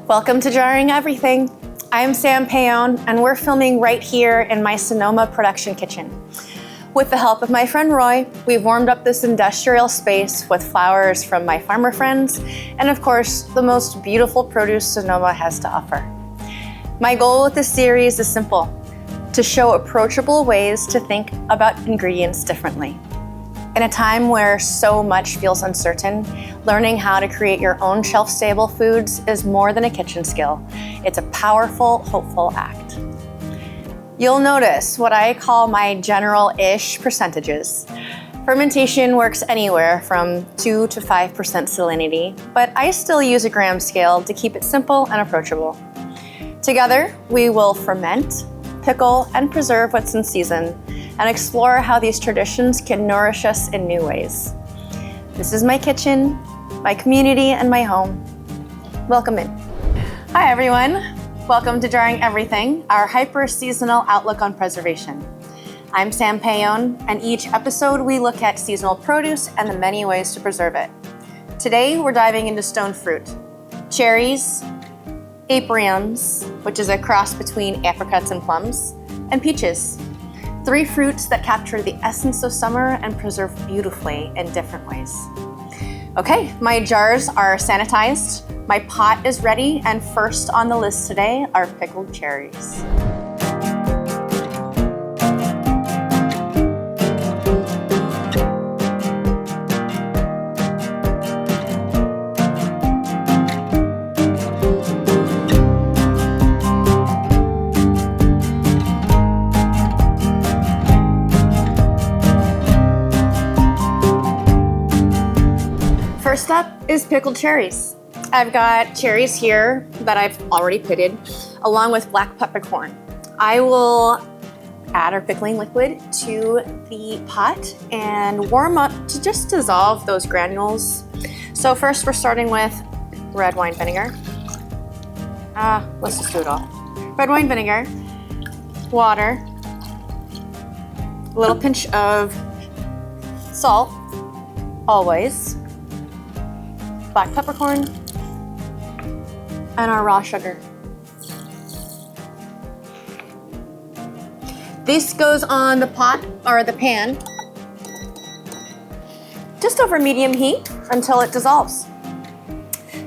Welcome to Jarring Everything. I'm Sam Payon, and we're filming right here in my Sonoma production kitchen. With the help of my friend Roy, we've warmed up this industrial space with flowers from my farmer friends, and of course, the most beautiful produce Sonoma has to offer. My goal with this series is simple: to show approachable ways to think about ingredients differently. In a time where so much feels uncertain, learning how to create your own shelf-stable foods is more than a kitchen skill. It's a powerful, hopeful act. You'll notice what I call my general-ish percentages. Fermentation works anywhere from 2 to 5% salinity, but I still use a gram scale to keep it simple and approachable. Together, we will ferment, pickle, and preserve what's in season, and explore how these traditions can nourish us in new ways. This is my kitchen, my community, and my home. Welcome in. Hi everyone. Welcome to Jarring Everything, our hyper-seasonal outlook on preservation. I'm Sam Payon, and each episode we look at seasonal produce and the many ways to preserve it. Today we're diving into stone fruit, cherries, apriums, which is a cross between apricots and plums, and peaches. 3 fruits that capture the essence of summer and preserve beautifully in different ways. Okay, my jars are sanitized, my pot is ready, and first on the list today are pickled cherries. First up is pickled cherries. I've got cherries here that I've already pitted, along with black peppercorn. I will add our pickling liquid to the pot and warm up to just dissolve those granules. So first we're starting with red wine vinegar. Let's just do it all. Red wine vinegar, water, a little pinch of salt, always, black peppercorn, and our raw sugar. This goes on the pot or the pan just over medium heat until it dissolves.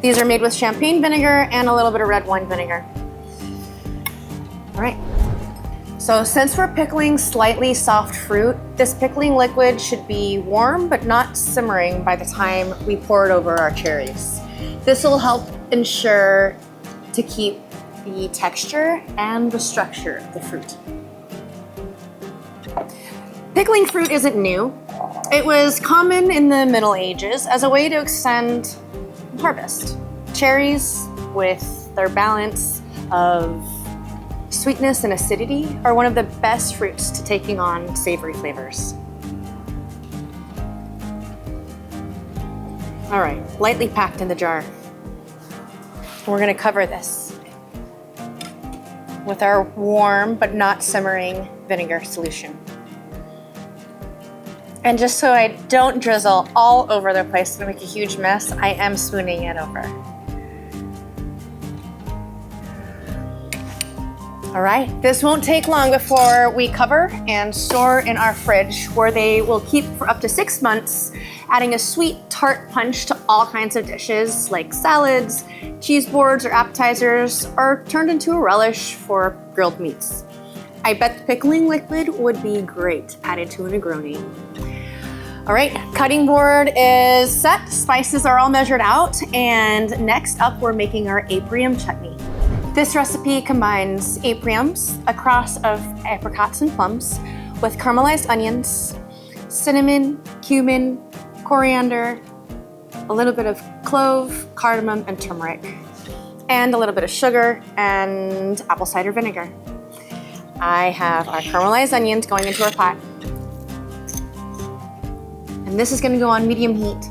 These are made with champagne vinegar and a little bit of red wine vinegar. All right. So since we're pickling slightly soft fruit, this pickling liquid should be warm but not simmering by the time we pour it over our cherries. This will help ensure to keep the texture and the structure of the fruit. Pickling fruit isn't new. It was common in the Middle Ages as a way to extend harvest. Cherries, with their balance of sweetness and acidity, are one of the best fruits to taking on savory flavors. All right, lightly packed in the jar. We're gonna cover this with our warm but not simmering vinegar solution. And just so I don't drizzle all over the place and make a huge mess, I am spooning it over. All right, this won't take long before we cover and store in our fridge, where they will keep for up to 6 months, adding a sweet tart punch to all kinds of dishes like salads, cheese boards, or appetizers, or turned into a relish for grilled meats. I bet the pickling liquid would be great added to a Negroni. All right, cutting board is set, spices are all measured out, and next up we're making our Aprium Chutney. This recipe combines apriums, a cross of apricots and plums, with caramelized onions, cinnamon, cumin, coriander, a little bit of clove, cardamom, and turmeric, and a little bit of sugar and apple cider vinegar. I have our caramelized onions going into our pot. And this is going to go on medium heat.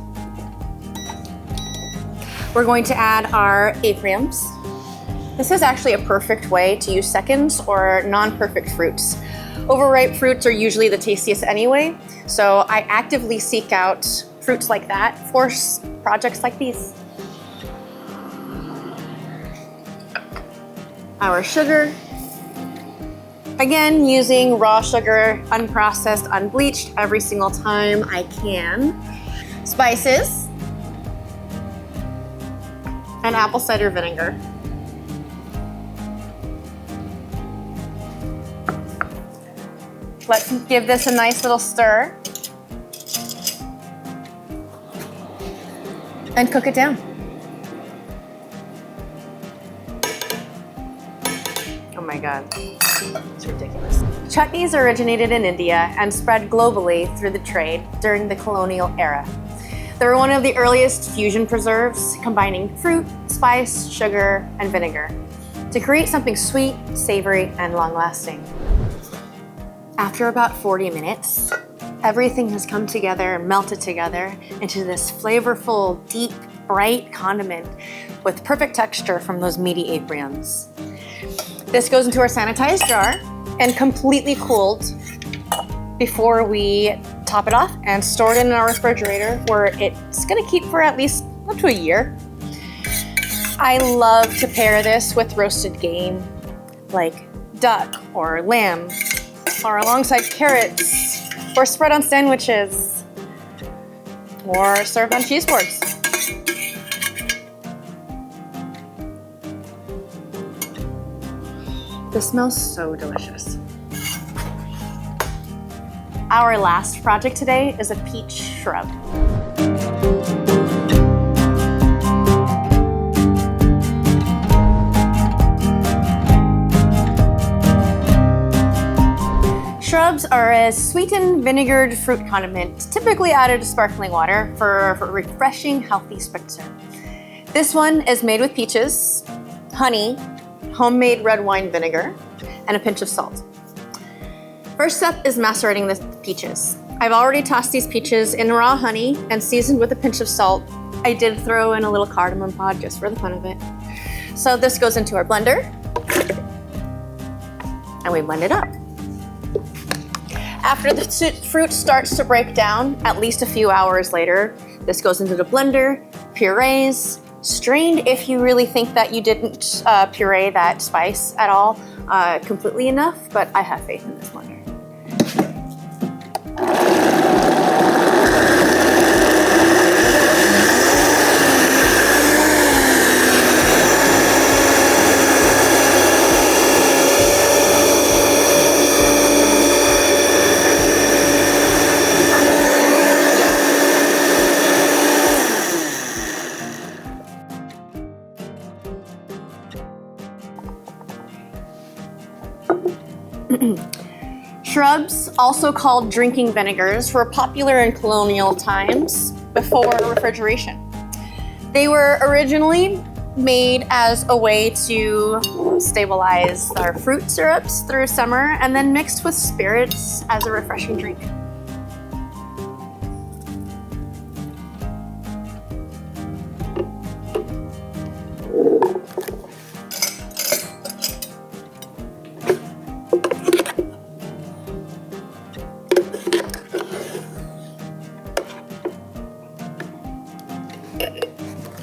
We're going to add our apriums. This is actually a perfect way to use seconds or non-perfect fruits. Overripe fruits are usually the tastiest anyway, so I actively seek out fruits like that for projects like these. our sugar. Again, using raw sugar, unprocessed, unbleached every single time I can. Spices. And apple cider vinegar. Let's give this a nice little stir. And cook it down. Oh my God, it's ridiculous. Chutneys originated in India and spread globally through the trade during the colonial era. They were one of the earliest fusion preserves, combining fruit, spice, sugar, and vinegar to create something sweet, savory, and long-lasting. After about 40 minutes, everything has come together and melted together into this flavorful, deep, bright condiment with perfect texture from those meaty apriums. This goes into our sanitized jar and completely cooled before we top it off and store it in our refrigerator where it's gonna keep for at least up to a year. I love to pair this with roasted game like duck or lamb, or alongside carrots, or spread on sandwiches, or served on cheese boards. This smells so delicious. Our last project today is a peach shrub. Shrubs are a sweetened, vinegared fruit condiment, typically added to sparkling water for a refreshing, healthy spritzer. This one is made with peaches, honey, homemade red wine vinegar, and a pinch of salt. First step is macerating the peaches. I've already tossed these peaches in raw honey and seasoned with a pinch of salt. I did throw in a little cardamom pod just for the fun of it. So this goes into our blender, and we blend it up. After the fruit starts to break down, at least a few hours later, this goes into the blender, purees, strained if you really think that you didn't puree that spice at all completely enough, but I have faith in this blender. Shrubs, also called drinking vinegars, were popular in colonial times before refrigeration. They were originally made as a way to stabilize our fruit syrups through summer and then mixed with spirits as a refreshing drink.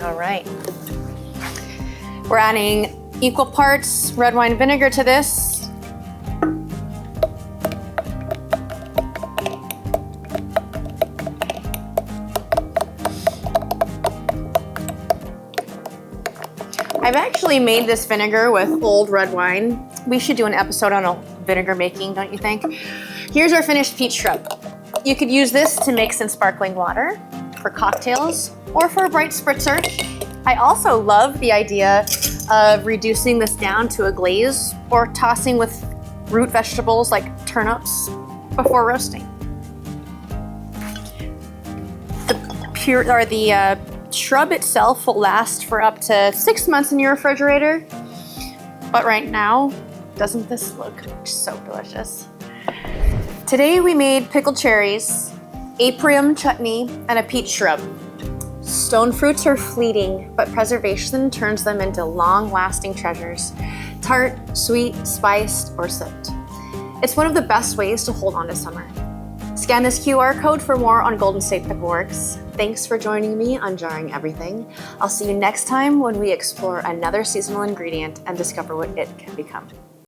All right. We're adding equal parts red wine vinegar to this. I've actually made this vinegar with old red wine. We should do an episode on vinegar making, don't you think? Here's our finished peach shrub. You could use this to mix in sparkling water, for cocktails, or for a bright spritzer. I also love the idea of reducing this down to a glaze or tossing with root vegetables like turnips before roasting. The shrub itself will last for up to 6 months in your refrigerator. But right now, doesn't this look so delicious? Today we made pickled cherries, Aprium Chutney, and a peach shrub. Stone fruits are fleeting, but preservation turns them into long-lasting treasures. Tart, sweet, spiced, or sipped. It's one of the best ways to hold on to summer. Scan this QR code for more on Golden State Pickle Works. Thanks for joining me on Jarring Everything. I'll see you next time when we explore another seasonal ingredient and discover what it can become.